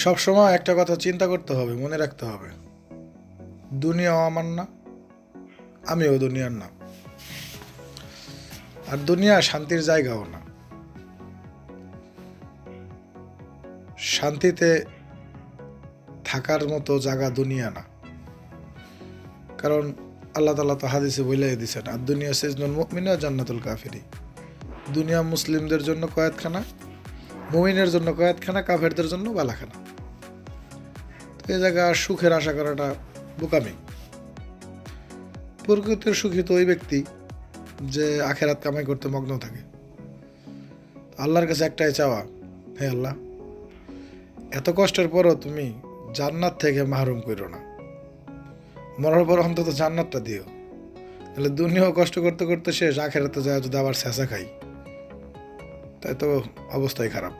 সবসময় একটা কথা চিন্তা করতে হবে, মনে রাখতে হবে, দুনিয়াও আমার না, আমিও দুনিয়ার না। আর দুনিয়া শান্তির জায়গাও না। শান্তিতে থাকার মতো জায়গা দুনিয়া না। কারণ আল্লাহ তাআলা তো হাদিসে বলেই দিয়েছেন, আর দুনিয়া সিজনুল মুমিন ওয়া জান্নাতুল কাফিরি। দুনিয়া মুসলিমদের জন্য কয়েদখানা, মুমিনের জন্য কয়েদখানা, কাফেরদের জন্য বালাখানা। তো এই জায়গা সুখের আশা করাটা বোকামি। প্রকৃতির সুখী তো ওই ব্যক্তি যে আখেরাত কামাই করতে মগ্ন থাকে। আল্লাহর কাছে একটাই চাওয়া, হে আল্লাহ, এত কষ্টের পরও তুমি জান্নাত থেকে মাহরুম করো না, মরার পর অন্তত জান্নাতটা দিও। তাহলে দুনিয়াও কষ্ট করতে করতে শেষ, আখেরাতে যায় যদি আবার ছেঁচা খাই, তাই তো অবস্থাই খারাপ।